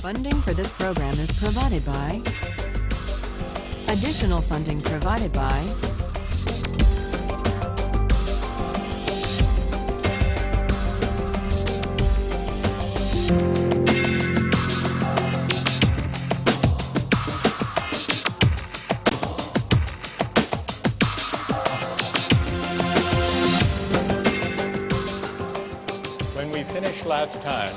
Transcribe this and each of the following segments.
Funding for this program is provided by. Additional funding provided by. When we finished last time,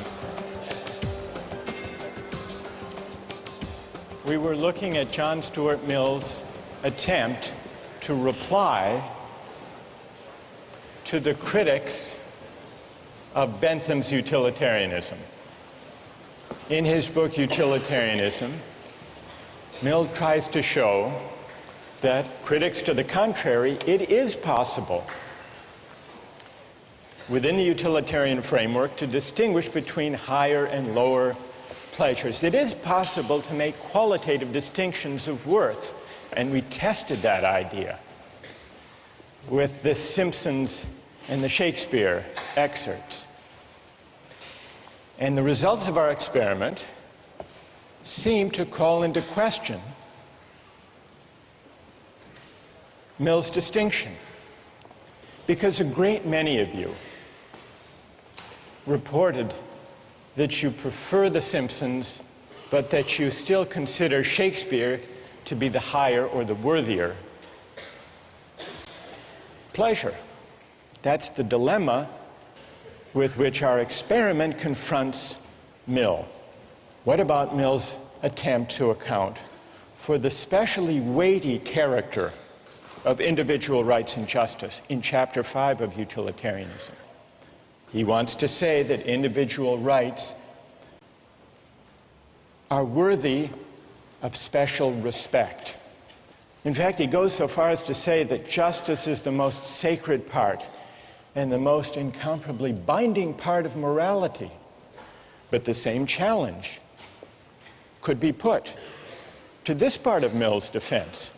we were looking at John Stuart Mill's attempt to reply to the critics of Bentham's utilitarianism. In his book, Utilitarianism, Mill tries to show that critics to the contrary, it is possible within the utilitarian framework to distinguish between higher and lower pleasures. It is possible to make qualitative distinctions of worth, and we tested that idea with the Simpsons and the Shakespeare excerpts. And the results of our experiment seem to call into question Mill's distinction, because a great many of you reported that you prefer the Simpsons, but that you still consider Shakespeare to be the higher or the worthier pleasure. That's the dilemma with which our experiment confronts Mill. What about Mill's attempt to account for the specially weighty character of individual rights and justice in Chapter 5 of Utilitarianism? He wants to say that individual rights are worthy of special respect. In fact, he goes so far as to say that justice is the most sacred part and the most incomparably binding part of morality. But the same challenge could be put to this part of Mill's defense.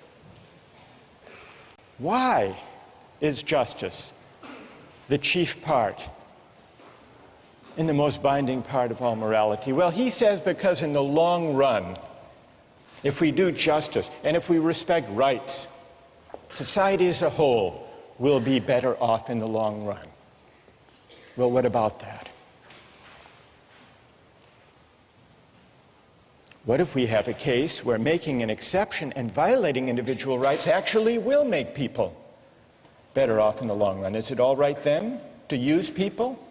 Why is justice the chief part and the most binding part of all morality? Well, he says because in the long run, if we do justice and if we respect rights, society as a whole will be better off in the long run. Well, what about that? What if we have a case where making an exception and violating individual rights actually will make people better off in the long run? Is it all right then to use people?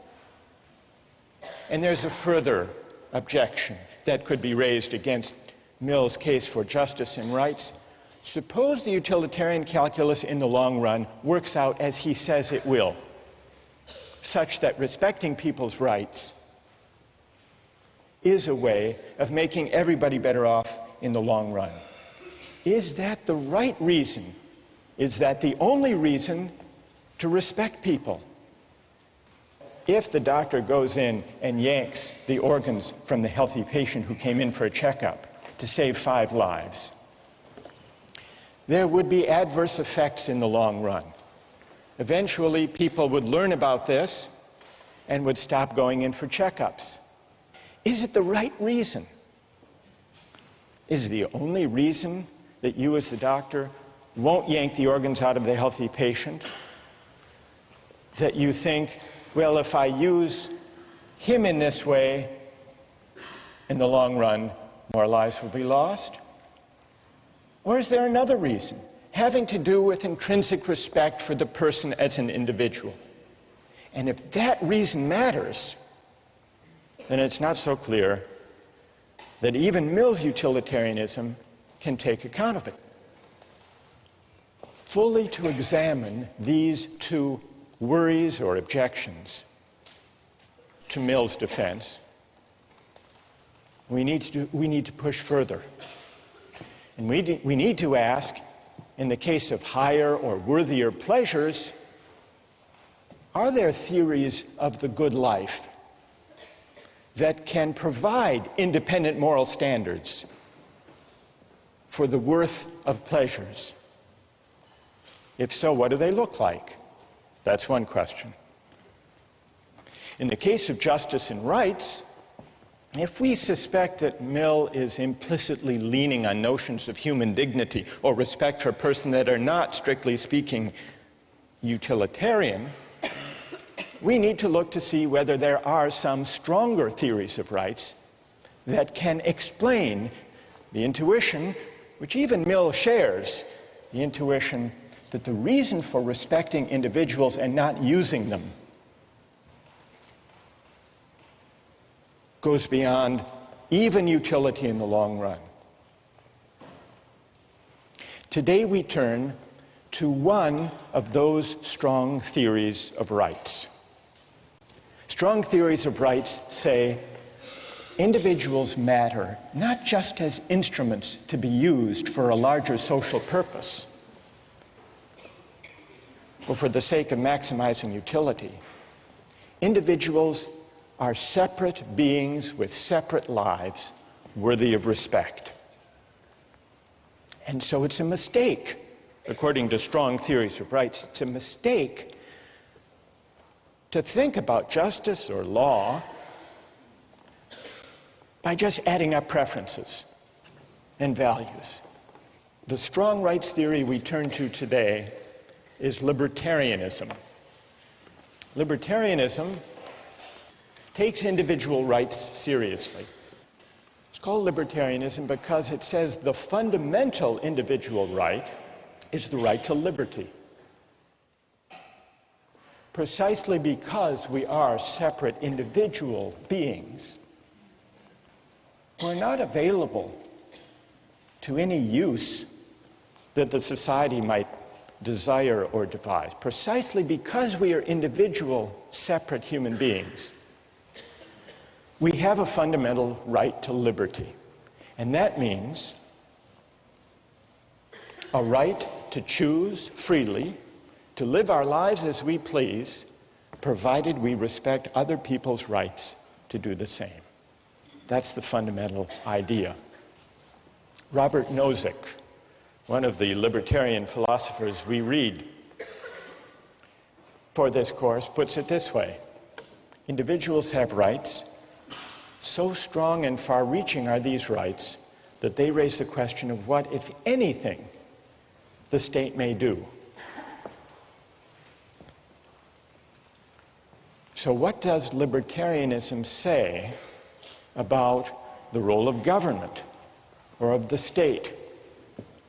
And there's a further objection that could be raised against Mill's case for justice and rights. Suppose the utilitarian calculus in the long run works out as he says it will, such that respecting people's rights is a way of making everybody better off in the long run. Is that the right reason? Is that the only reason to respect people? If the doctor goes in and yanks the organs from the healthy patient who came in for a checkup to save 5 lives, there would be adverse effects in the long run. Eventually, people would learn about this and would stop going in for checkups. Is it the right reason? Is the only reason that you as the doctor won't yank the organs out of the healthy patient that you think, well, if I use him in this way, in the long run, more lives will be lost? Or is there another reason, having to do with intrinsic respect for the person as an individual? And if that reason matters, then it's not so clear that even Mill's utilitarianism can take account of it. Fully to examine these two worries or objections to Mill's defense, we need to push further. And we need to ask, in the case of higher or worthier pleasures, are there theories of the good life that can provide independent moral standards for the worth of pleasures? If so, what do they look like? That's one question. In the case of justice and rights, If we suspect that Mill is implicitly leaning on notions of human dignity or respect for a person that are not, strictly speaking, utilitarian, we need to look to see whether there are some stronger theories of rights that can explain the intuition, which even Mill shares, the intuition that the reason for respecting individuals and not using them goes beyond even utility in the long run. Today we turn to one of those strong theories of rights. Strong theories of rights say individuals matter not just as instruments to be used for a larger social purpose or for the sake of maximizing utility. Individuals are separate beings with separate lives worthy of respect. And so it's a mistake, according to strong theories of rights, it's a mistake to think about justice or law by just adding up preferences and values. The strong rights theory we turn to today is libertarianism. Libertarianism takes individual rights seriously. It's called libertarianism because it says the fundamental individual right is the right to liberty. Precisely because we are separate individual beings, we're not available to any use that the society might desire or devise. Precisely because we are individual, separate human beings, we have a fundamental right to liberty. And that means a right to choose freely, to live our lives as we please, provided we respect other people's rights to do the same. That's the fundamental idea. Robert Nozick, one of the libertarian philosophers we read for this course, puts it this way: individuals have rights. So strong and far-reaching are these rights that they raise the question of what, if anything, the state may do. So what does libertarianism say about the role of government or of the state?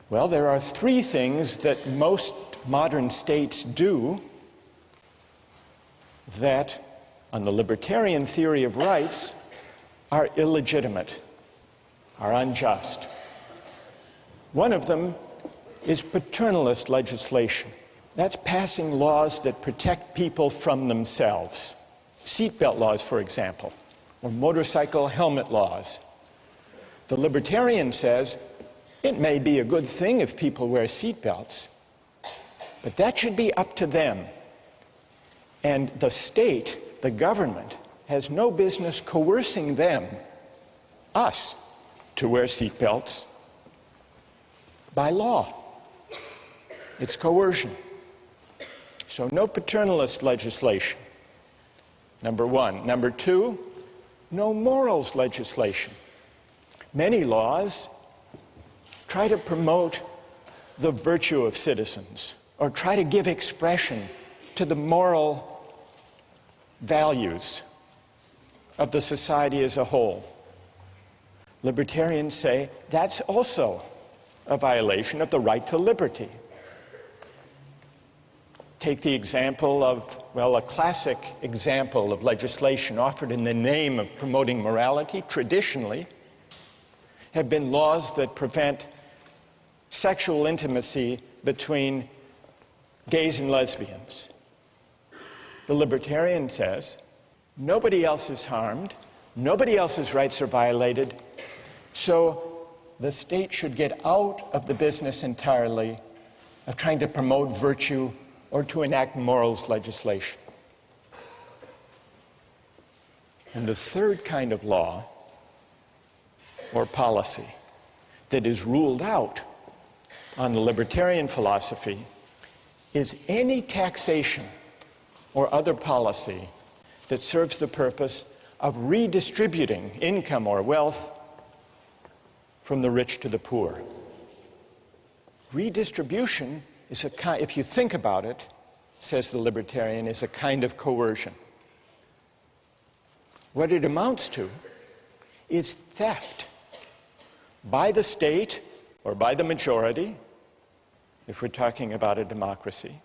Well, there are three things that most modern states do that, on the libertarian theory of rights, are illegitimate, are unjust. One of them is paternalist legislation. That's passing laws that protect people from themselves. Seatbelt laws, for example, or motorcycle helmet laws. The libertarian says it may be a good thing if people wear seatbelts, but that should be up to them. And the state, the government, has no business coercing them, us, to wear seatbelts by law. It's coercion. So no paternalist legislation, number one. Number two, no morals legislation. Many laws try to promote the virtue of citizens or try to give expression to the moral values of the society as a whole. Libertarians say that's also a violation of the right to liberty. Take the example of, well, a classic example of legislation offered in the name of promoting morality, traditionally, have been laws that prevent sexual intimacy between gays and lesbians. The libertarian says, nobody else is harmed, nobody else's rights are violated, so the state should get out of the business entirely of trying to promote virtue or to enact morals legislation. And the third kind of law or policy that is ruled out on the libertarian philosophy is any taxation or other policy that serves the purpose of redistributing income or wealth from the rich to the poor. Redistribution is if you think about it, says the libertarian, is a kind of coercion. What it amounts to is theft by the state or by the majority, if we're talking about a democracy,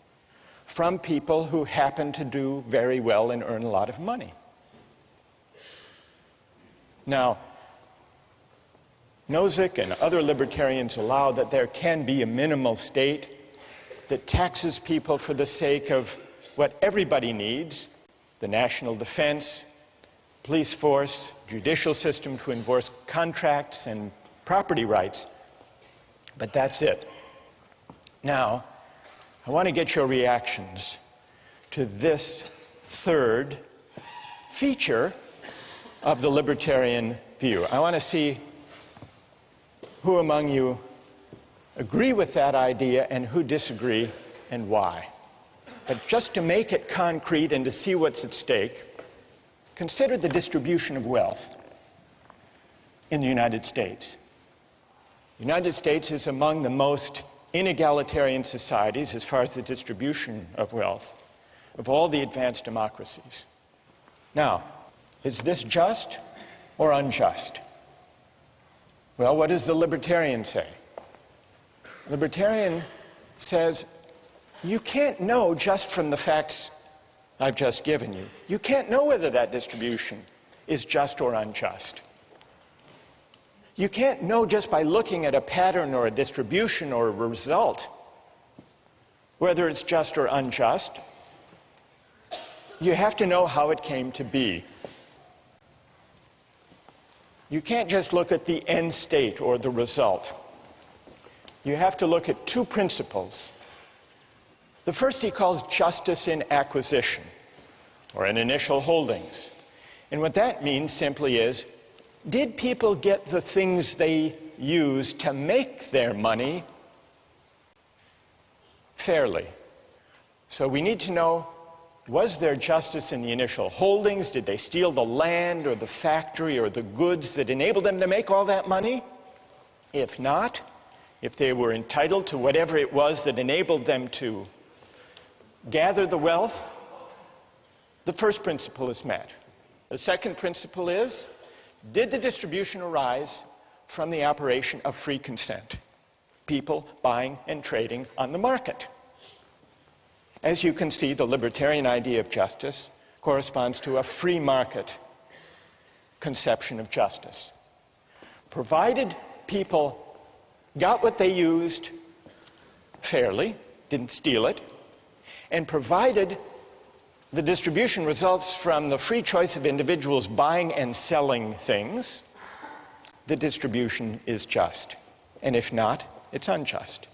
from people who happen to do very well and earn a lot of money. Now, Nozick and other libertarians allow that there can be a minimal state that taxes people for the sake of what everybody needs: the national defense, police force, judicial system to enforce contracts and property rights. But that's it. Now, I want to get your reactions to this third feature of the libertarian view. I want to see who among you agree with that idea and who disagree and why. But just to make it concrete and to see what's at stake, consider the distribution of wealth in the United States. The United States is among the most inegalitarian societies as far as the distribution of wealth of all the advanced democracies. Now, is this just or unjust? Well, what does the libertarian say? The libertarian says, you can't know just from the facts I've just given you. You can't know whether that distribution is just or unjust. You can't know just by looking at a pattern or a distribution or a result whether it's just or unjust. You have to know how it came to be. You can't just look at the end state or the result. You have to look at two principles. The first he calls justice in acquisition, or in initial holdings. And what that means simply is, did people get the things they used to make their money fairly? So we need to know, was there justice in the initial holdings? Did they steal the land or the factory or the goods that enabled them to make all that money? If not, if they were entitled to whatever it was that enabled them to gather the wealth, the first principle is met. The second principle is, did the distribution arise from the operation of free consent? People buying and trading on the market. As you can see, the libertarian idea of justice corresponds to a free market conception of justice. Provided people got what they used fairly, didn't steal it, and provided the distribution results from the free choice of individuals buying and selling things, the distribution is just. And if not, it's unjust.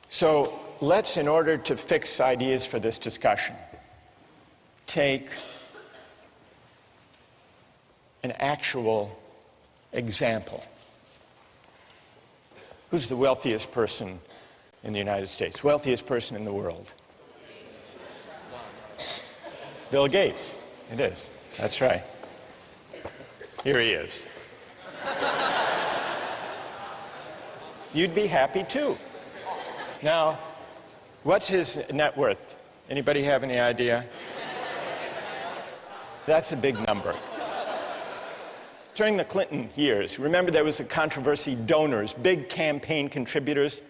So let's, in order to fix ideas for this discussion, take an actual example. Who's the wealthiest person in the United States? Wealthiest person in the world? Bill Gates. It is. That's right. Here he is. You'd be happy too. Now, what's his net worth? Anybody have any idea? That's a big number. During the Clinton years, remember there was a controversy. Donors, big campaign contributors,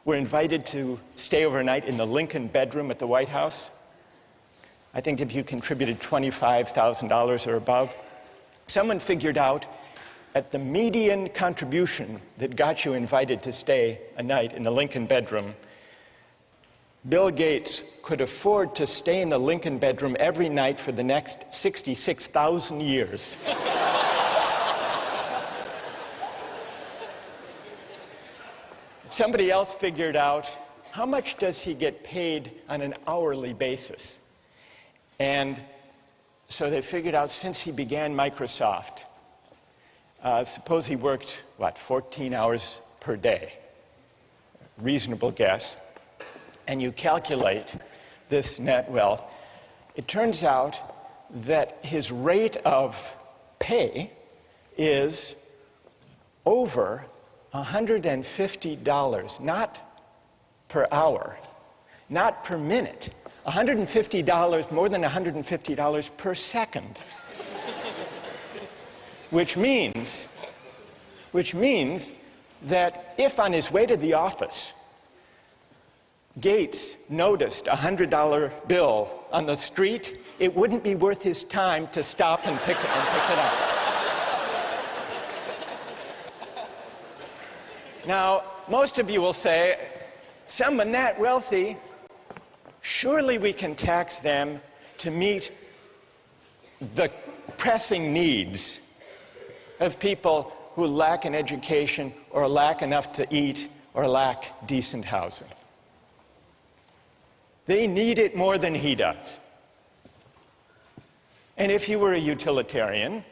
were invited to stay overnight in the Lincoln bedroom at the White House. I think if you contributed $25,000 or above, someone figured out at the median contribution that got you invited to stay a night in the Lincoln bedroom, Bill Gates could afford to stay in the Lincoln bedroom every night for the next 66,000 years. Somebody else figured out, how much does he get paid on an hourly basis? And so they figured out, since he began Microsoft, suppose he worked, 14 hours per day. Reasonable guess. And you calculate this net wealth. it turns out that his rate of pay is over $150, not per hour, not per minute, $150, more than $150 per second. Which means that if on his way to the office, Gates noticed a $100 bill on the street, it wouldn't be worth his time to stop and pick it up. Now, most of you will say, someone that wealthy, surely we can tax them to meet the pressing needs of people who lack an education or lack enough to eat or lack decent housing. They need it more than he does. And if you were a utilitarian,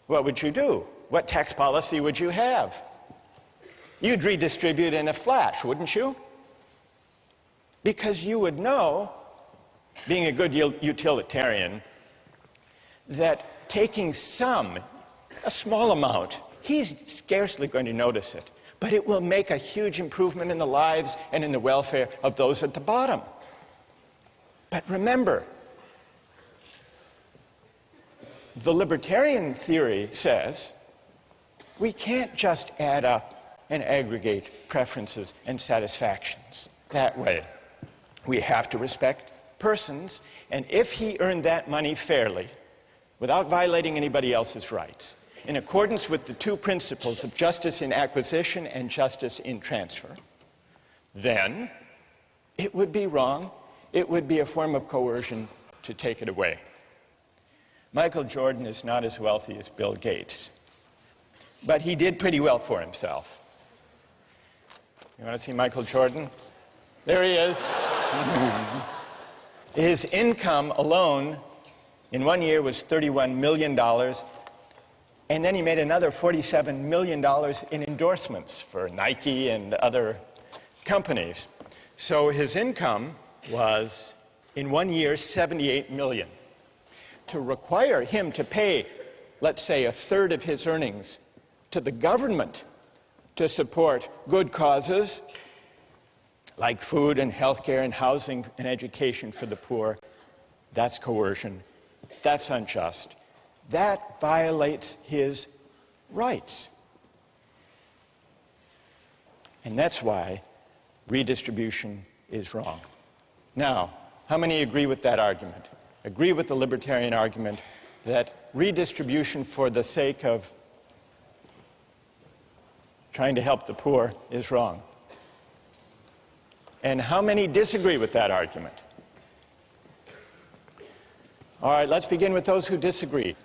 what would you do? What tax policy would you have? You'd redistribute in a flash, wouldn't you? Because you would know, being a good utilitarian, that taking a small amount, he's scarcely going to notice it, but it will make a huge improvement in the lives and in the welfare of those at the bottom. But remember, the libertarian theory says we can't just add up and aggregate preferences and satisfactions that way. We have to respect persons, and if he earned that money fairly, without violating anybody else's rights, in accordance with the two principles of justice in acquisition and justice in transfer, then it would be wrong, it would be a form of coercion to take it away. Michael Jordan is not as wealthy as Bill Gates, but he did pretty well for himself. You want to see Michael Jordan? There he is. His income alone in 1 year was $31 million, and then he made another $47 million in endorsements for Nike and other companies. So his income was, in 1 year, $78 million. To require him to pay, let's say, a third of his earnings to the government to support good causes like food and healthcare and housing and education for the poor, that's coercion. That's unjust. That violates his rights. And that's why redistribution is wrong. Now, how many agree with that argument? Agree with the libertarian argument that redistribution for the sake of trying to help the poor is wrong? And how many disagree with that argument? All right, let's begin with those who disagree.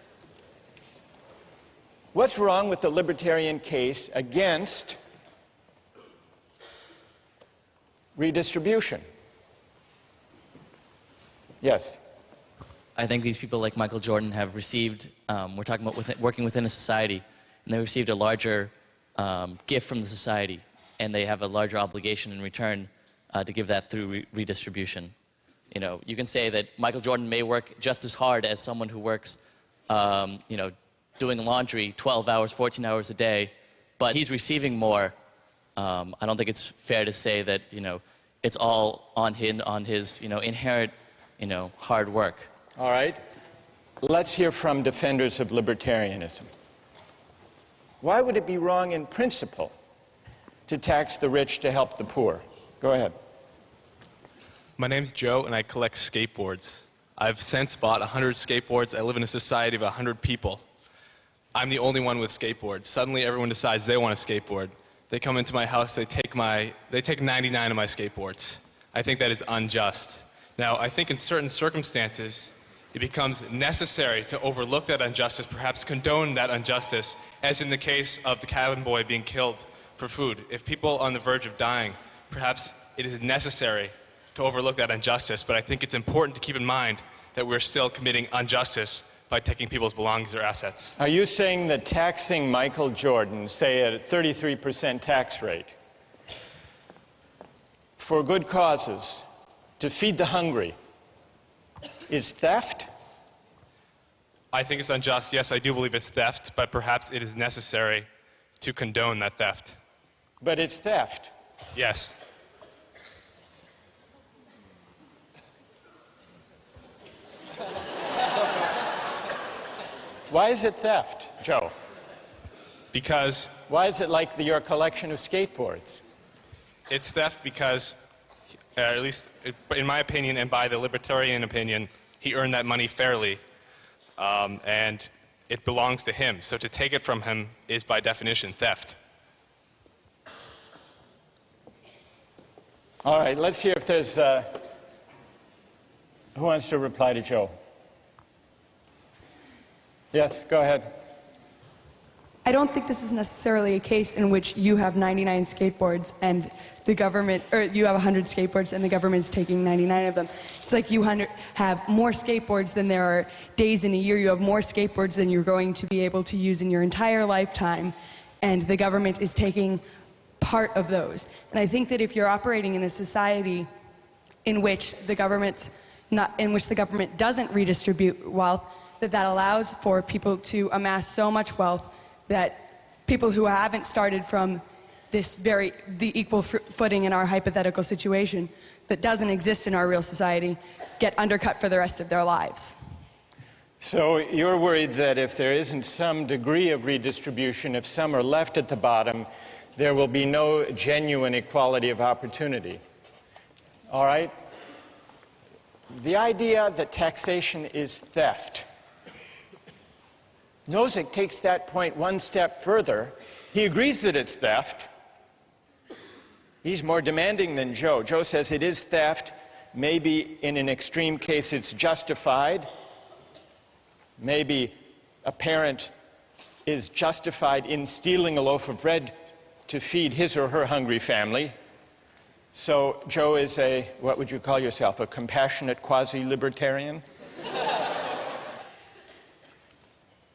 What's wrong with the libertarian case against redistribution? Yes. I think these people like Michael Jordan have received, we're talking about working within a society, and they received a larger gift from the society, and they have a larger obligation in return to give that through redistribution. You know, you can say that Michael Jordan may work just as hard as someone who works, you know, doing laundry 12 hours, 14 hours a day, but he's receiving more. I don't think it's fair to say that, you know, it's all on his you know, inherent, you know, hard work. All right. Let's hear from defenders of libertarianism. Why would it be wrong in principle to tax the rich to help the poor? Go ahead. My name's Joe, and I collect skateboards. I've since bought 100 skateboards. I live in a society of 100 people. I'm the only one with skateboards. Suddenly, everyone decides they want a skateboard. They come into my house, they take 99 of my skateboards. I think that is unjust. Now, I think in certain circumstances, it becomes necessary to overlook that injustice, perhaps condone that injustice, as in the case of the cabin boy being killed for food. If people are on the verge of dying, perhaps it is necessary to overlook that injustice, but I think it's important to keep in mind that we're still committing injustice by taking people's belongings or assets. Are you saying that taxing Michael Jordan, say at a 33% tax rate, for good causes, to feed the hungry, is theft? I think it's unjust. Yes, I do believe it's theft, but perhaps it is necessary to condone that theft. But it's theft. Yes. Why is it theft, Joe? Because Why is it like your collection of skateboards? it's theft because, at least in my opinion and by the libertarian opinion, he earned that money fairly, and it belongs to him. So to take it from him is by definition theft. All right, let's hear if there's... who wants to reply to Joe? Yes, go ahead. I don't think this is necessarily a case in which you have 99 skateboards and the government, or you have 100 skateboards and the government's taking 99 of them. It's like you have more skateboards than there are days in a year. You have more skateboards than you're going to be able to use in your entire lifetime, and the government is taking part of those. And I think that if you're operating in a society in which the government doesn't redistribute wealth, that allows for people to amass so much wealth that people who haven't started from the equal footing in our hypothetical situation that doesn't exist in our real society get undercut for the rest of their lives. So you're worried that if there isn't some degree of redistribution, if some are left at the bottom, there will be no genuine equality of opportunity. All right? The idea that taxation is theft. Nozick takes that point one step further. He agrees that it's theft. He's more demanding than Joe. Joe says it is theft. Maybe in an extreme case it's justified. Maybe a parent is justified in stealing a loaf of bread to feed his or her hungry family. So Joe is what would you call yourself, a compassionate quasi-libertarian?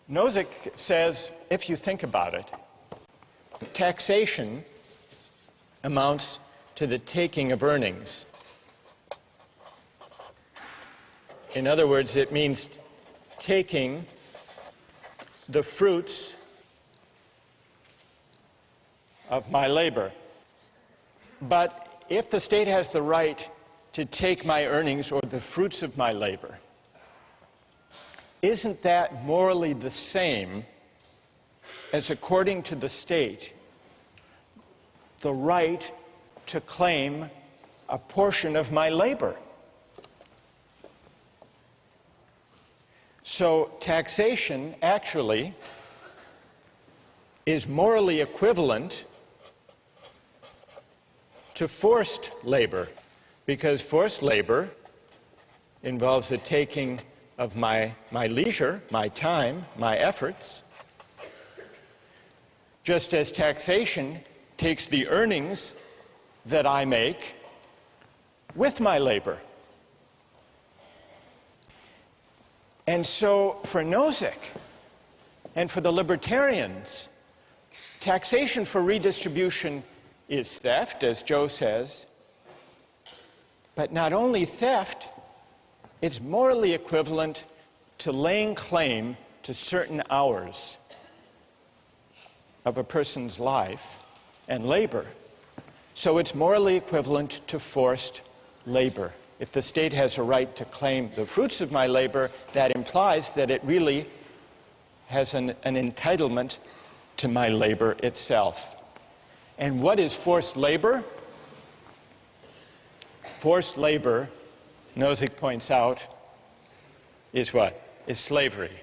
Nozick says, if you think about it, taxation amounts to the taking of earnings. In other words, it means taking the fruits of my labor. But if the state has the right to take my earnings or the fruits of my labor, isn't that morally the same as, according to the state, the right to claim a portion of my labor? So taxation actually is morally equivalent to forced labor, because forced labor involves the taking of my leisure, my time, my efforts, just as taxation takes the earnings that I make with my labor. And so for Nozick and for the libertarians, taxation for redistribution is theft, as Joe says, but not only theft, it's morally equivalent to laying claim to certain hours of a person's life and labor. So it's morally equivalent to forced labor. If the state has a right to claim the fruits of my labor, that implies that it really has an entitlement to my labor itself. And what is forced labor? Forced labor, Nozick points out, is what? Is slavery.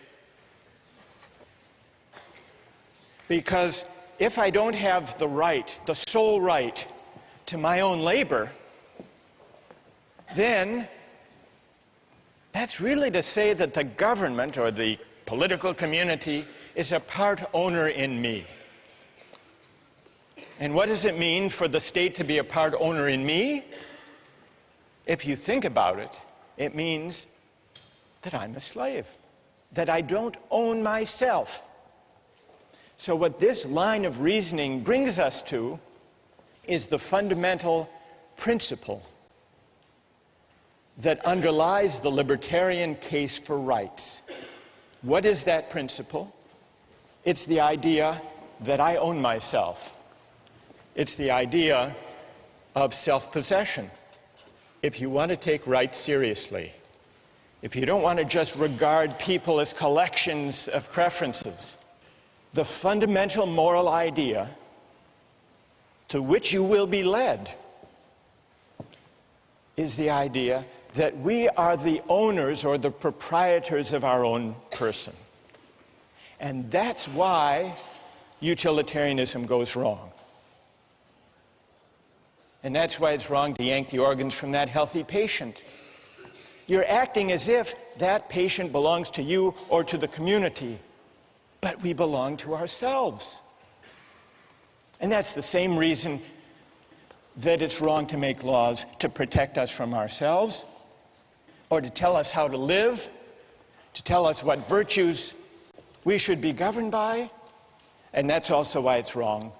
Because if I don't have the right, the sole right, to my own labor, then that's really to say that the government or the political community is a part owner in me. And what does it mean for the state to be a part owner in me? If you think about it, it means that I'm a slave, that I don't own myself. So what this line of reasoning brings us to is the fundamental principle that underlies the libertarian case for rights. What is that principle? It's the idea that I own myself. It's the idea of self-possession. If you want to take rights seriously, if you don't want to just regard people as collections of preferences, the fundamental moral idea to which you will be led is the idea that we are the owners or the proprietors of our own person. And that's why utilitarianism goes wrong. And that's why it's wrong to yank the organs from that healthy patient. You're acting as if that patient belongs to you or to the community, but we belong to ourselves. And that's the same reason that it's wrong to make laws to protect us from ourselves, or to tell us how to live, to tell us what virtues we should be governed by. And that's also why it's wrong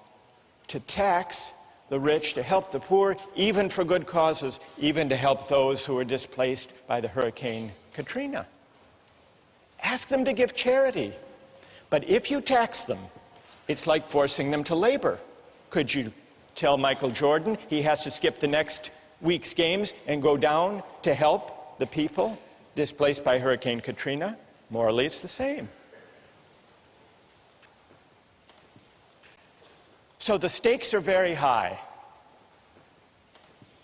to tax the rich, to help the poor, even for good causes, even to help those who were displaced by the Hurricane Katrina. Ask them to give charity. But if you tax them, it's like forcing them to labor. Could you tell Michael Jordan he has to skip the next week's games and go down to help the people displaced by Hurricane Katrina? Morally, it's the same. So the stakes are very high.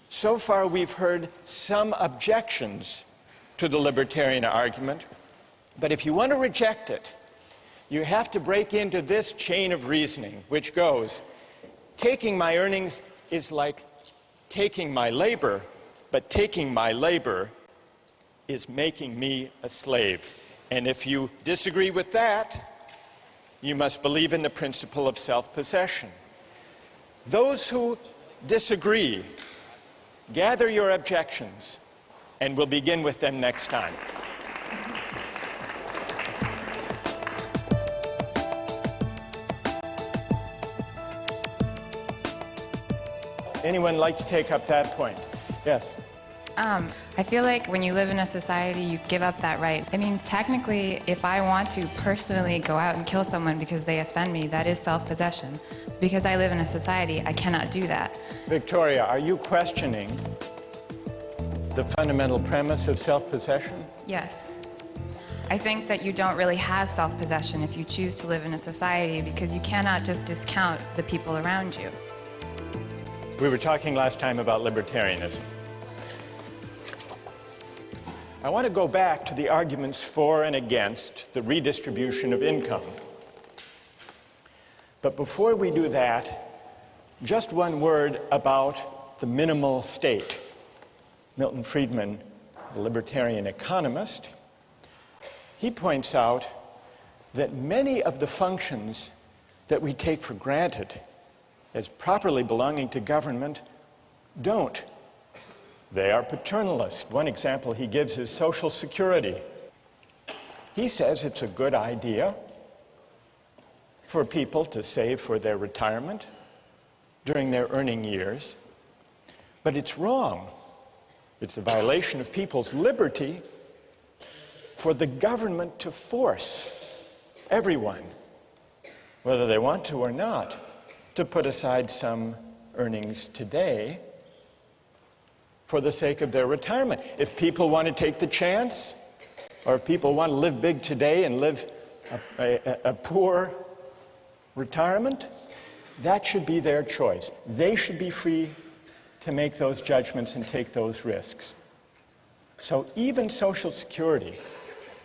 So far, we've heard some objections to the libertarian argument, but if you want to reject it, you have to break into this chain of reasoning, which goes, taking my earnings is like taking my labor, but taking my labor is making me a slave. And if you disagree with that, you must believe in the principle of self-possession. Those who disagree, gather your objections, and we'll begin with them next time. Anyone like to take up that point? Yes. I feel like when you live in a society, you give up that right. I mean, technically, if I want to personally go out and kill someone because they offend me, that is self-possession. Because I live in a society, I cannot do that. Victoria, are you questioning the fundamental premise of self-possession? Yes. I think that you don't really have self-possession if you choose to live in a society because you cannot just discount the people around you. We were talking last time about libertarianism. I want to go back to the arguments for and against the redistribution of income. But before we do that, just one word about the minimal state. Milton Friedman, the libertarian economist, he points out that many of the functions that we take for granted as properly belonging to government don't. They are paternalist. One example he gives is Social Security. He says it's a good idea for people to save for their retirement during their earning years, but it's wrong. It's a violation of people's liberty for the government to force everyone, whether they want to or not, to put aside some earnings today for the sake of their retirement. If people want to take the chance, or if people want to live big today and live a poor retirement, that should be their choice. They should be free to make those judgments and take those risks. So even Social Security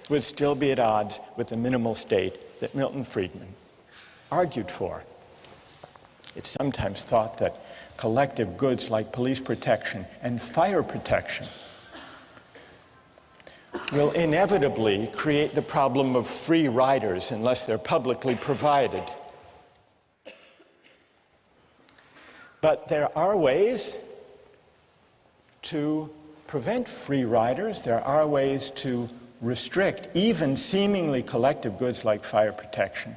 would still be at odds with the minimal state that Milton Friedman argued for. It's sometimes thought that collective goods like police protection and fire protection will inevitably create the problem of free riders unless they're publicly provided. But there are ways to prevent free riders. There are ways to restrict even seemingly collective goods like fire protection.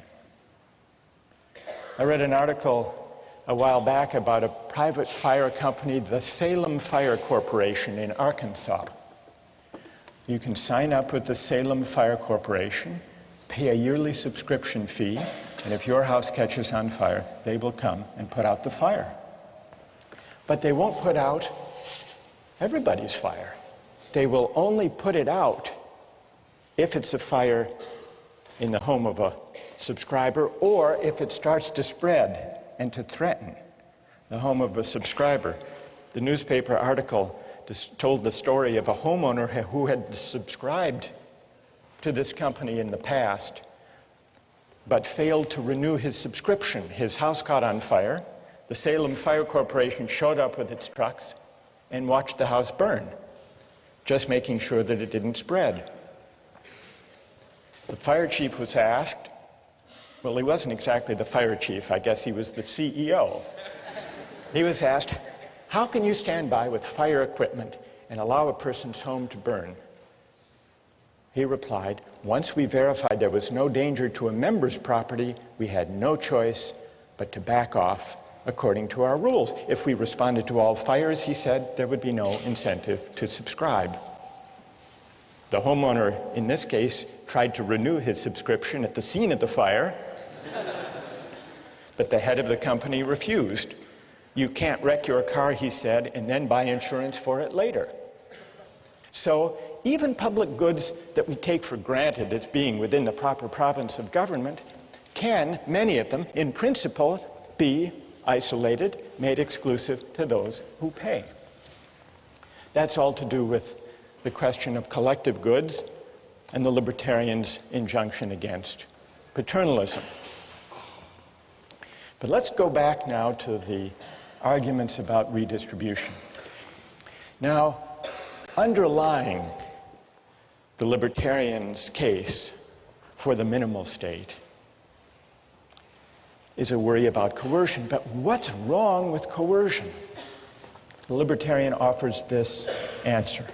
I read an article a while back about a private fire company, the Salem Fire Corporation in Arkansas. You can sign up with the Salem Fire Corporation, pay a yearly subscription fee, and if your house catches on fire, they will come and put out the fire. But they won't put out everybody's fire. They will only put it out if it's a fire in the home of a subscriber, or if it starts to spread and to threaten the home of a subscriber. The newspaper article told the story of a homeowner who had subscribed to this company in the past, but failed to renew his subscription. His house caught on fire. The Salem Fire Corporation showed up with its trucks and watched the house burn, just making sure that it didn't spread. The fire chief was asked, well, he wasn't exactly the fire chief, I guess he was the CEO. He was asked, how can you stand by with fire equipment and allow a person's home to burn? He replied, once we verified there was no danger to a member's property, we had no choice but to back off according to our rules. If we responded to all fires, he said, there would be no incentive to subscribe. The homeowner, in this case, tried to renew his subscription at the scene of the fire, but the head of the company refused. You can't wreck your car, he said, and then buy insurance for it later. So even public goods that we take for granted as being within the proper province of government can, many of them, in principle, be isolated, made exclusive to those who pay. That's all to do with the question of collective goods and the libertarians' injunction against paternalism. But let's go back now to the arguments about redistribution. Now, underlying the libertarians' case for the minimal state is a worry about coercion. But what's wrong with coercion? The libertarian offers this answer.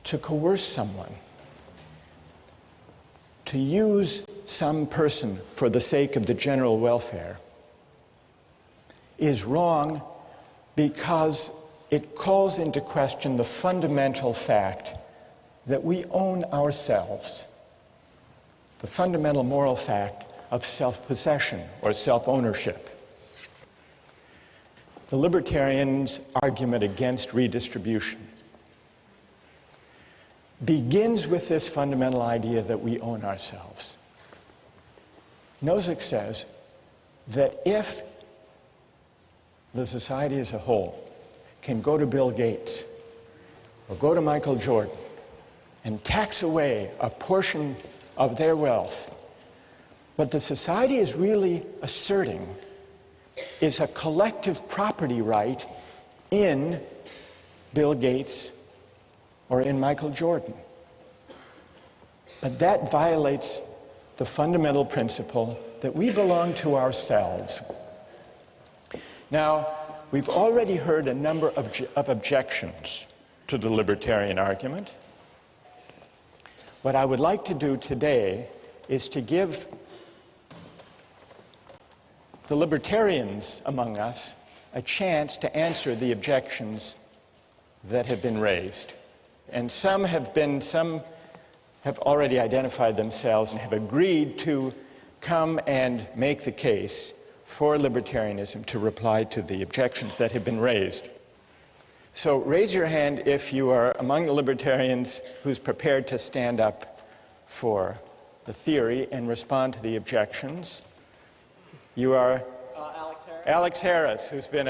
To coerce someone, to use some person for the sake of the general welfare, is wrong because it calls into question the fundamental fact that we own ourselves, the fundamental moral fact of self-possession or self-ownership. The libertarians' argument against redistribution begins with this fundamental idea that we own ourselves. Nozick says that if the society as a whole can go to Bill Gates or go to Michael Jordan and tax away a portion of their wealth, what the society is really asserting is a collective property right in Bill Gates or in Michael Jordan. But that violates the fundamental principle that we belong to ourselves. Now, we've already heard a number of objections to the libertarian argument. What I would like to do today is to give the libertarians among us a chance to answer the objections that have been raised. And some have already identified themselves and have agreed to come and make the case for libertarianism to reply to the objections that have been raised. So raise your hand if you are among the libertarians who's prepared to stand up for the theory and respond to the objections. You are Alex Harris, who's been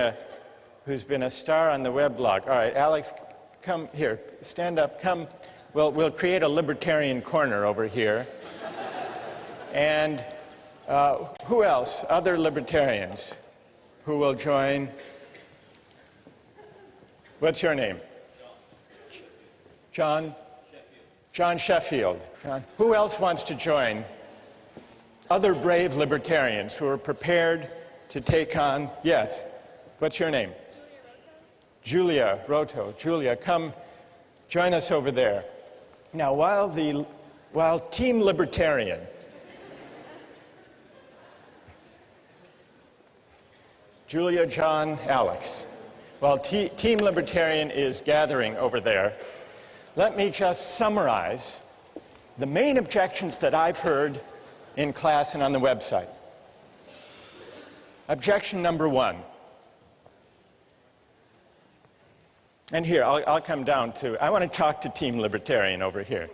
a star on the weblog. All right, Alex, come here, stand up, come. We'll create a libertarian corner over here. And who else? Other libertarians who will join? What's your name? John? John Sheffield. John. Who else wants to join? Other brave libertarians who are prepared to take on, yes. What's your name? Julia Roto. Julia, come join us over there. Now, while Team Libertarian Julia, John, Alex, While Team Libertarian is gathering over there, let me just summarize the main objections that I've heard in class and on the website. Objection number one. And here, I'll come down to, I want to talk to Team Libertarian over here.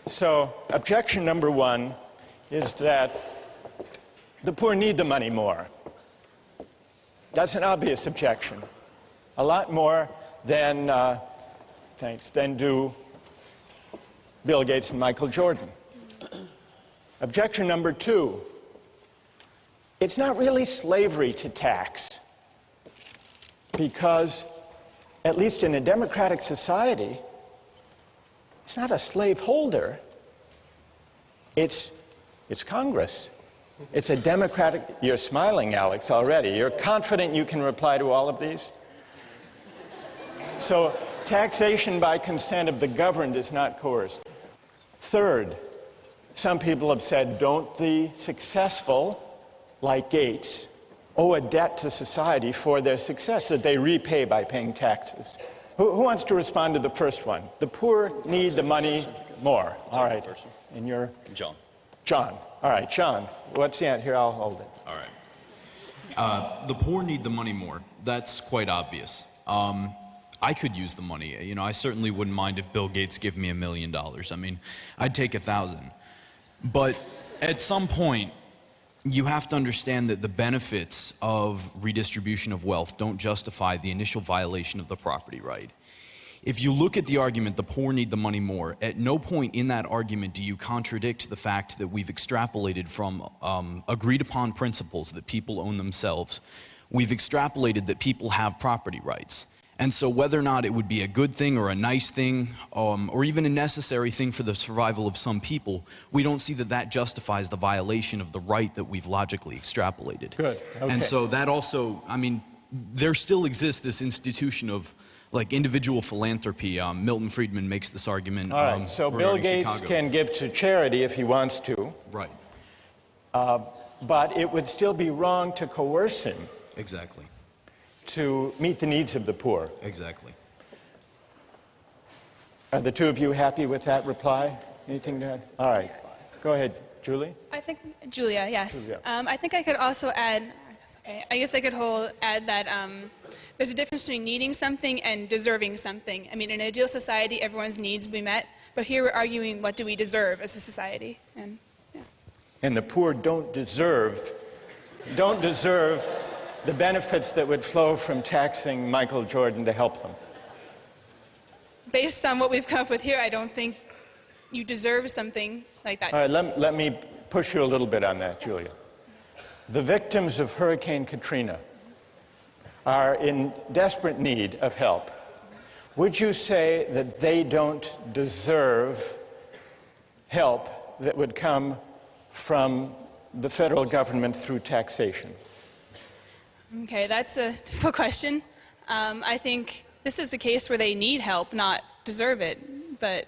So, objection number one is that the poor need the money more. That's an obvious objection. A lot more than do Bill Gates and Michael Jordan. Objection number two, it's not really slavery to tax, because at least in a democratic society, it's not a slaveholder, it's Congress. It's a democratic, you're smiling, Alex, already. You're confident you can reply to all of these? So, taxation by consent of the governed is not coerced. Third, some people have said, don't the successful, like Gates, owe a debt to society for their success that they repay by paying taxes? Who wants to respond to the first one? The poor need the money more. All right. And you're? John. John. All right, John. What's the answer? Here, I'll hold it. All right. The poor need the money more. That's quite obvious. I could use the money. You know, I certainly wouldn't mind if Bill Gates gave me $1 million. I mean, I'd take 1,000. But at some point, you have to understand that the benefits of redistribution of wealth don't justify the initial violation of the property right. If you look at the argument, the poor need the money more, at no point in that argument do you contradict the fact that we've extrapolated from agreed upon principles that people own themselves. We've extrapolated that people have property rights. And so whether or not it would be a good thing or a nice thing, or even a necessary thing for the survival of some people, we don't see that that justifies the violation of the right that we've logically extrapolated. Good. Okay. And so that also, I mean, there still exists this institution of like individual philanthropy. Milton Friedman makes this argument. All right, so Bill Gates Chicago. can give to charity if he wants to. Right. But it would still be wrong to coerce him Exactly. to meet the needs of the poor. Exactly. Are the two of you happy with that reply? Anything to add? All right. Go ahead, Julie. I think, Julia, yes. Julia. I think I could also add, I guess I could add that there's a difference between needing something and deserving something. I mean, in an ideal society, everyone's needs will be met, but here we're arguing what do we deserve as a society. And, yeah. And the poor don't deserve the benefits that would flow from taxing Michael Jordan to help them. Based on what we've come up with here, I don't think you deserve something like that. All right, let me push you a little bit on that, Julia. The victims of Hurricane Katrina are in desperate need of help. Would you say that they don't deserve help that would come from the federal government through taxation? Okay, that's a difficult question. I think this is a case where they need help, not deserve it. But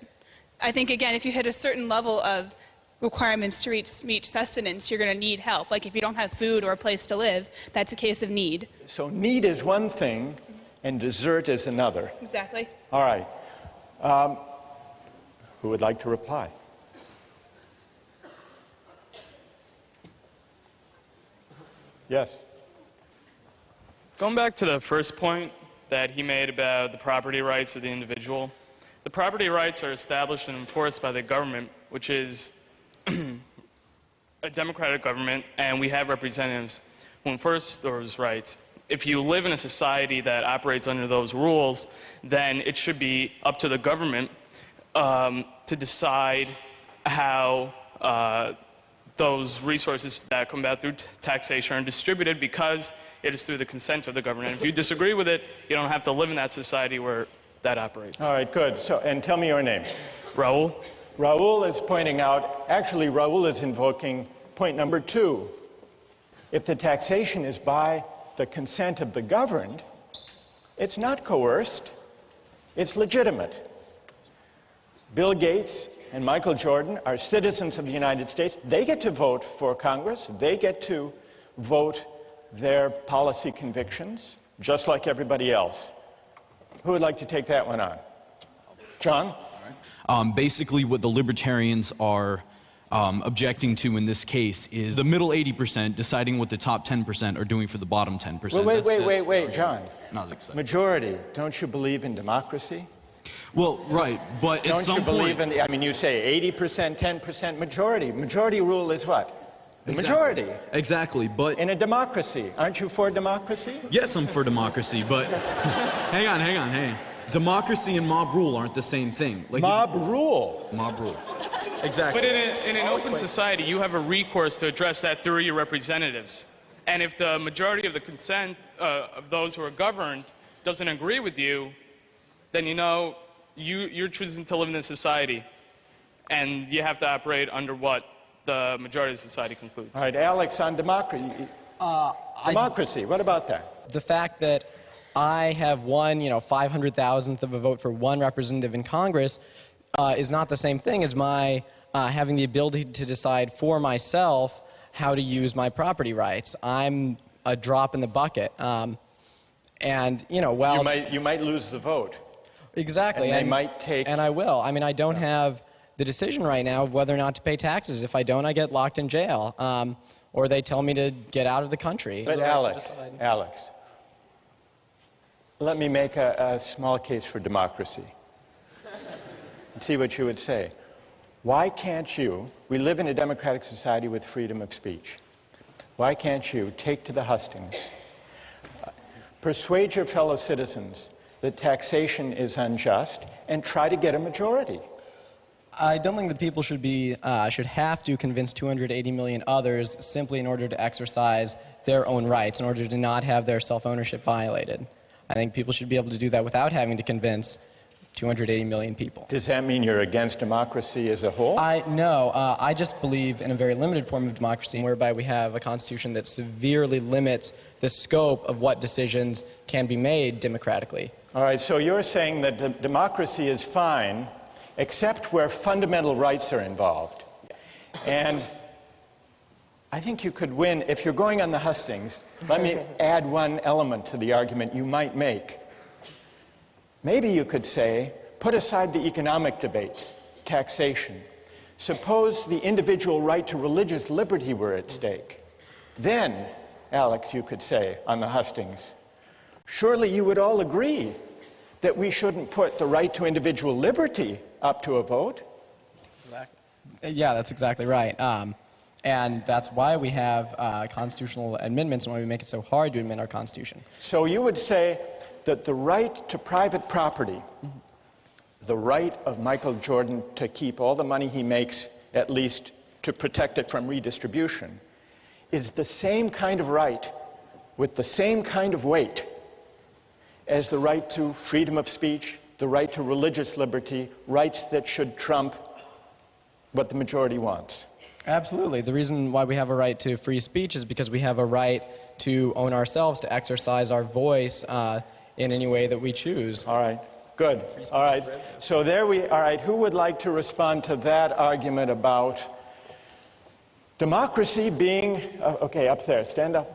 I think, again, if you hit a certain level of requirements to reach sustenance, you're going to need help. Like if you don't have food or a place to live, that's a case of need. So need is one thing, and desert is another. Exactly. All right. Who would like to reply? Yes. Going back to the first point that he made about the property rights of the individual, the property rights are established and enforced by the government, which is a democratic government, and we have representatives who enforce those rights. If you live in a society that operates under those rules, then it should be up to the government to decide how those resources that come about through taxation are distributed, because it is through the consent of the government. And if you disagree with it, you don't have to live in that society where that operates. All right, good. So, and tell me your name. Raul? Raul is pointing out, actually Raul is invoking point number 2. If the taxation is by the consent of the governed, it's not coerced, it's legitimate. Bill Gates and Michael Jordan are citizens of the United States. They get to vote for Congress. They get to vote their policy convictions. just like everybody else. Who would like to take that one on? John? Basically, what the libertarians are objecting to in this case is the middle 80% deciding what the top 10% are doing for the bottom 10%. Wait, John. Not as exciting. Majority, don't you believe in democracy? Well, right, but at some Don't you believe point... in, I mean, you say 80%, 10% majority. Majority rule is what? The majority. Exactly, but... In a democracy. Aren't you for democracy? Yes, I'm for democracy, but... hang on. Democracy and mob rule aren't the same thing. Like mob rule? Mob rule. Exactly. But in an open society, you have a recourse to address that through your representatives. And if the majority of the consent of those who are governed doesn't agree with you, then you know you're choosing to live in this society. And you have to operate under what the majority of society concludes. All right, Alex, on democracy. Democracy, what about that? The fact that I have won, 500,000th of a vote for one representative in Congress is not the same thing as my having the ability to decide for myself how to use my property rights. I'm a drop in the bucket. And, well... You might lose the vote. Exactly. And they might take... And I will. I mean, I don't have the decision right now of whether or not to pay taxes. If I don't, I get locked in jail. Or they tell me to get out of the country. But Alex, let me make a small case for democracy and see what you would say. Why can't you, we live in a democratic society with freedom of speech. Why can't you take to the hustings, persuade your fellow citizens that taxation is unjust, and try to get a majority? I don't think that people should have to convince 280 million others simply in order to exercise their own rights, in order to not have their self-ownership violated. I think people should be able to do that without having to convince 280 million people. Does that mean you're against democracy as a whole? No, I just believe in a very limited form of democracy whereby we have a constitution that severely limits the scope of what decisions can be made democratically. All right, so you're saying that democracy is fine except where fundamental rights are involved. And I think you could win, if you're going on the hustings, let me add one element to the argument you might make. Maybe you could say, put aside the economic debates, taxation. Suppose the individual right to religious liberty were at stake. Then, Alex, you could say on the hustings, surely you would all agree that we shouldn't put the right to individual liberty up to a vote? Yeah, that's exactly right. And that's why we have constitutional amendments and why we make it so hard to amend our Constitution. So you would say that the right to private property, the right of Michael Jordan to keep all the money he makes, at least to protect it from redistribution, is the same kind of right with the same kind of weight as the right to freedom of speech, the right to religious liberty, rights that should trump what the majority wants. Absolutely. The reason why we have a right to free speech is because we have a right to own ourselves, to exercise our voice in any way that we choose. All right. Good. All right. So there we, all right, who would like to respond to that argument about democracy being, okay, up there, stand up.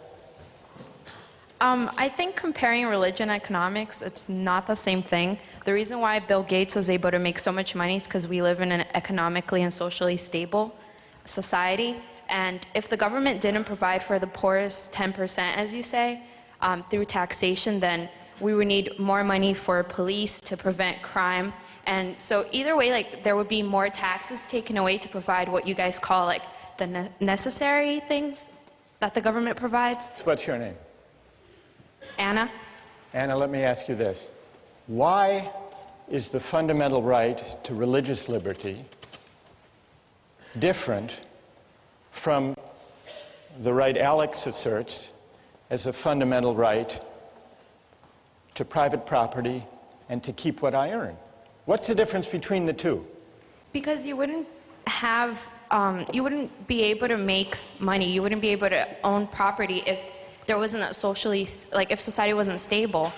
I think comparing religion and economics, it's not the same thing. The reason why Bill Gates was able to make so much money is because we live in an economically and socially stable society. And if the government didn't provide for the poorest 10%, as you say, through taxation, then we would need more money for police to prevent crime. And so either way, like, there would be more taxes taken away to provide what you guys call like the necessary things that the government provides. What's your name? Anna? Anna, let me ask you this. Why is the fundamental right to religious liberty different from the right Alex asserts as a fundamental right to private property and to keep what I earn? What's the difference between the two? Because you wouldn't have, you wouldn't be able to make money, you wouldn't be able to own property if there wasn't a socially, like if society wasn't stable.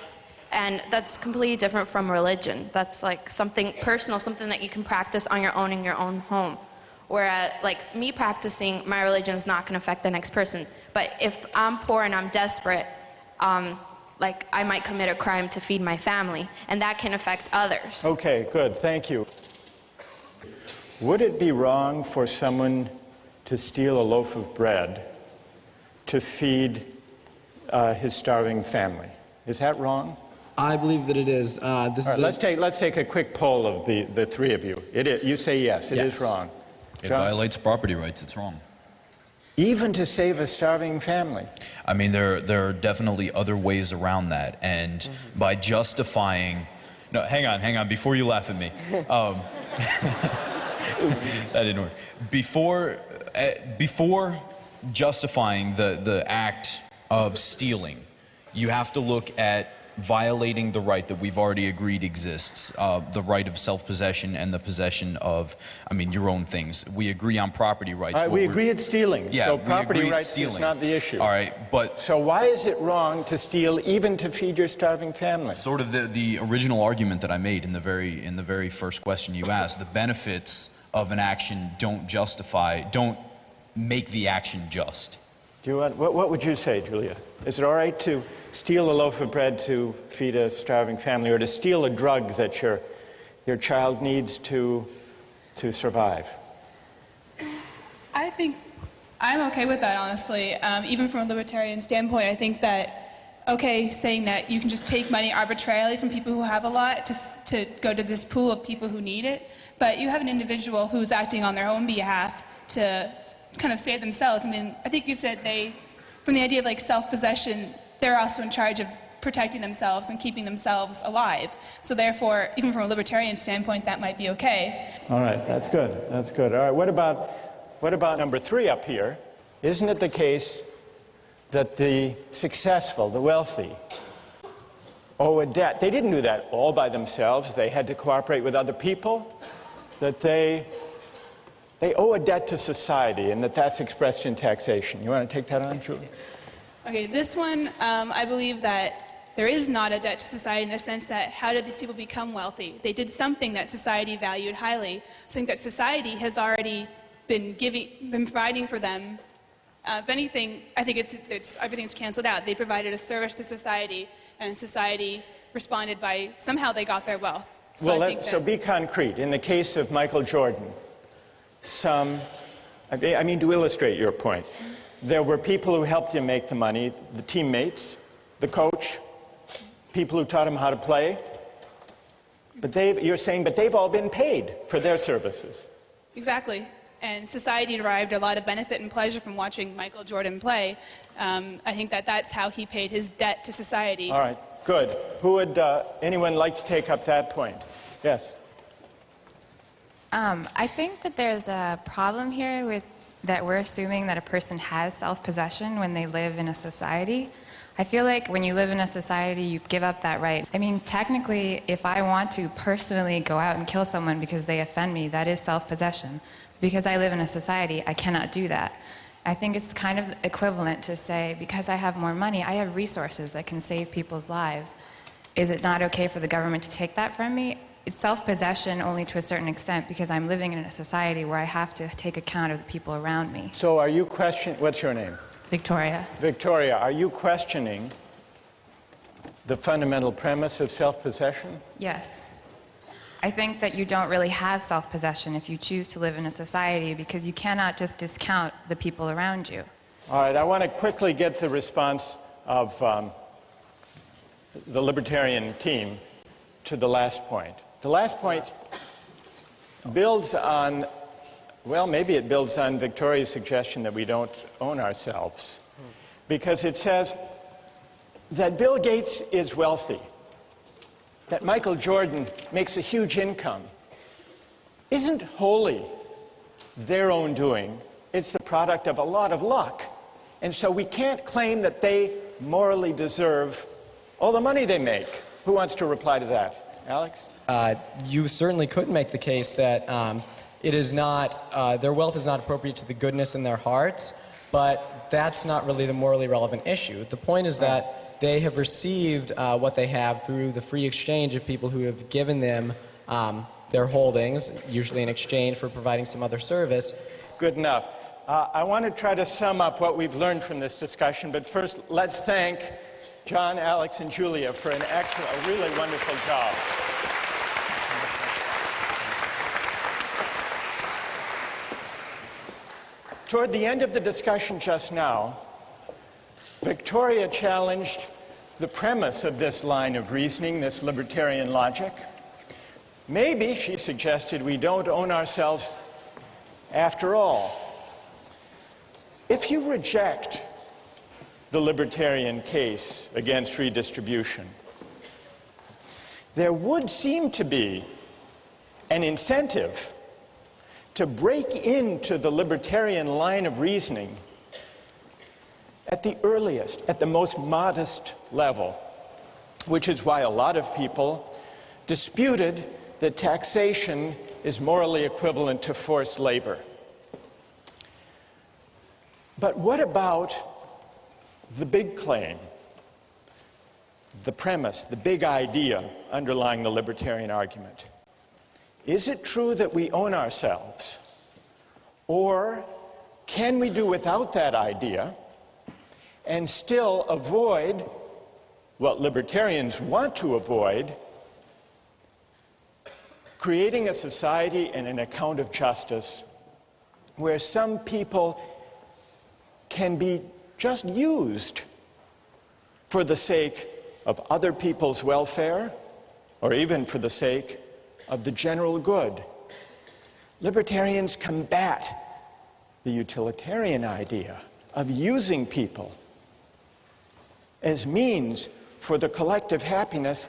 And that's completely different from religion. That's like something personal, something that you can practice on your own in your own home. Whereas, like, me practicing my religion is not going to affect the next person. But if I'm poor and I'm desperate, like I might commit a crime to feed my family, and that can affect others. Okay, good. Thank you. Would it be wrong for someone to steal a loaf of bread to feed his starving family? Is that wrong? I believe that it is. Let's take a quick poll of the three of you. You say yes, it is wrong. It John? violates property rights. It's wrong. Even to save a starving family? I mean, there are definitely other ways around that, and by justifying... No, hang on, before you laugh at me. That didn't work. Before justifying the act of stealing, you have to look at violating the right that we've already agreed exists, the right of self-possession and the possession of, your own things. We agree on property rights. All right, we agree it's stealing, yeah, so we property agree it's rights stealing. is not the issue. All right, but... So why is it wrong to steal even to feed your starving family? Sort of the original argument that I made in the very first question you asked. The benefits of an action don't make the action just. What would you say, Julia? Is it all right to steal a loaf of bread to feed a starving family, or to steal a drug that your child needs to survive? I think I'm okay with that, honestly. Even from a libertarian standpoint, I think that, saying that you can just take money arbitrarily from people who have a lot to go to this pool of people who need it, but you have an individual who's acting on their own behalf to kind of save themselves. I think you said from the idea of like self-possession, they're also in charge of protecting themselves and keeping themselves alive. So therefore, even from a libertarian standpoint, that might be okay. All right, that's good. That's good. All right, what about number 3 up here? Isn't it the case that the successful, the wealthy, owe a debt? They didn't do that all by themselves. They had to cooperate with other people. That they owe a debt to society, and that's expressed in taxation. You want to take that on, Julie? Okay, this one, I believe that there is not a debt to society in the sense that how did these people become wealthy? They did something that society valued highly, something that society has already been providing for them. If anything, I think everything's canceled out. They provided a service to society, and society responded by somehow they got their wealth. So be concrete. In the case of Michael Jordan, to illustrate your point, there were people who helped him make the money, the teammates, the coach, people who taught him how to play. But you're saying they've all been paid for their services. Exactly. And society derived a lot of benefit and pleasure from watching Michael Jordan play. I think that's how he paid his debt to society. All right, good. Anyone like to take up that point? Yes. I think that there's a problem here with that we're assuming that a person has self-possession when they live in a society. I feel like when you live in a society, you give up that right. Technically, if I want to personally go out and kill someone because they offend me, that is self-possession. Because I live in a society, I cannot do that. I think it's kind of equivalent to say, because I have more money, I have resources that can save people's lives. Is it not okay for the government to take that from me? It's self-possession only to a certain extent because I'm living in a society where I have to take account of the people around me. So are you questioning, what's your name? Victoria. Victoria, are you questioning the fundamental premise of self-possession? Yes. I think that you don't really have self-possession if you choose to live in a society because you cannot just discount the people around you. All right, I want to quickly get the response of the libertarian team to the last point. The last point builds on, maybe it builds on Victoria's suggestion that we don't own ourselves. Because it says that Bill Gates is wealthy, that Michael Jordan makes a huge income, isn't wholly their own doing. It's the product of a lot of luck. And so we can't claim that they morally deserve all the money they make. Who wants to reply to that? Alex? You certainly could make the case that it is not, their wealth is not appropriate to the goodness in their hearts, but that's not really the morally relevant issue. The point is that they have received what they have through the free exchange of people who have given them their holdings, usually in exchange for providing some other service. Good enough. I want to try to sum up what we've learned from this discussion, but first let's thank John, Alex, and Julia for a really wonderful job. Toward the end of the discussion just now, Victoria challenged the premise of this line of reasoning, this libertarian logic. Maybe, she suggested, we don't own ourselves after all. If you reject the libertarian case against redistribution, there would seem to be an incentive to break into the libertarian line of reasoning at the earliest, at the most modest level, which is why a lot of people disputed that taxation is morally equivalent to forced labor. But what about the big claim, the premise, the big idea underlying the libertarian argument? Is it true that we own ourselves? Or can we do without that idea and still avoid what libertarians want to avoid, creating a society and an account of justice where some people can be just used for the sake of other people's welfare or even for the sake of the general good? Libertarians combat the utilitarian idea of using people as means for the collective happiness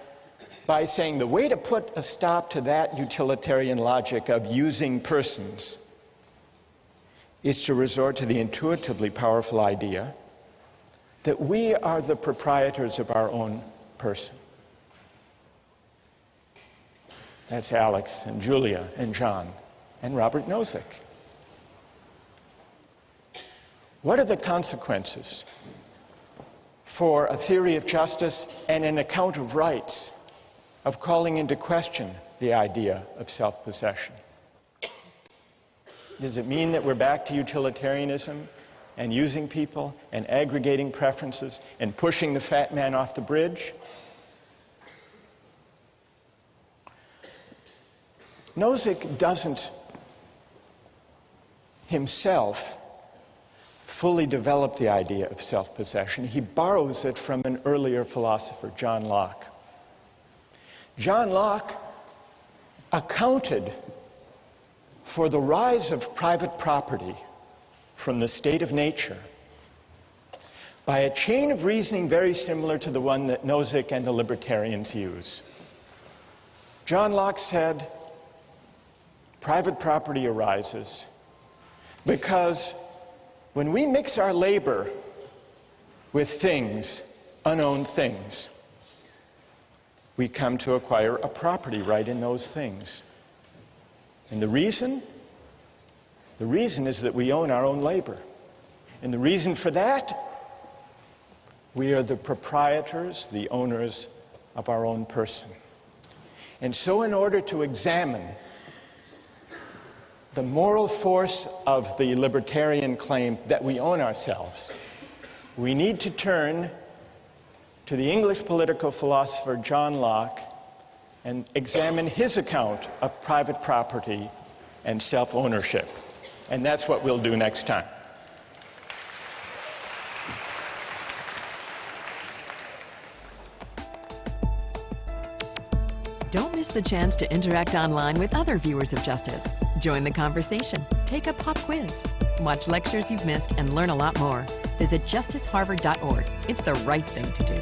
by saying the way to put a stop to that utilitarian logic of using persons is to resort to the intuitively powerful idea that we are the proprietors of our own person. That's Alex and Julia and John and Robert Nozick. What are the consequences for a theory of justice and an account of rights of calling into question the idea of self-possession? Does it mean that we're back to utilitarianism and using people and aggregating preferences and pushing the fat man off the bridge? Nozick doesn't himself fully develop the idea of self-possession. He borrows it from an earlier philosopher, John Locke. John Locke accounted for the rise of private property from the state of nature by a chain of reasoning very similar to the one that Nozick and the libertarians use. John Locke said, private property arises because when we mix our labor with things, unowned things, we come to acquire a property right in those things. And the reason is that we own our own labor. And the reason for that, we are the proprietors, the owners of our own person. And so in order to examine the moral force of the libertarian claim that we own ourselves, we need to turn to the English political philosopher John Locke and examine his account of private property and self-ownership. And that's what we'll do next time. Don't miss the chance to interact online with other viewers of Justice. Join the conversation, take a pop quiz, watch lectures you've missed, and learn a lot more. Visit justiceharvard.org. It's the right thing to do.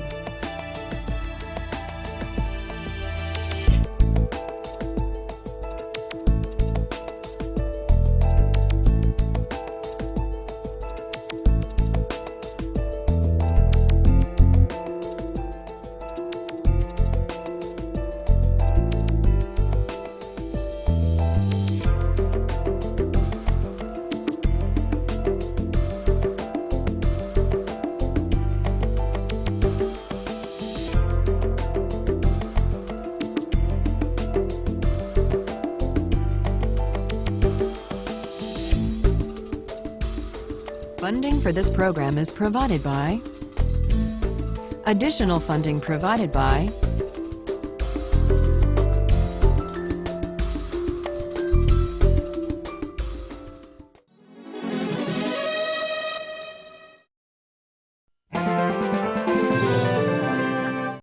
Funding for this program is provided by Additional funding provided by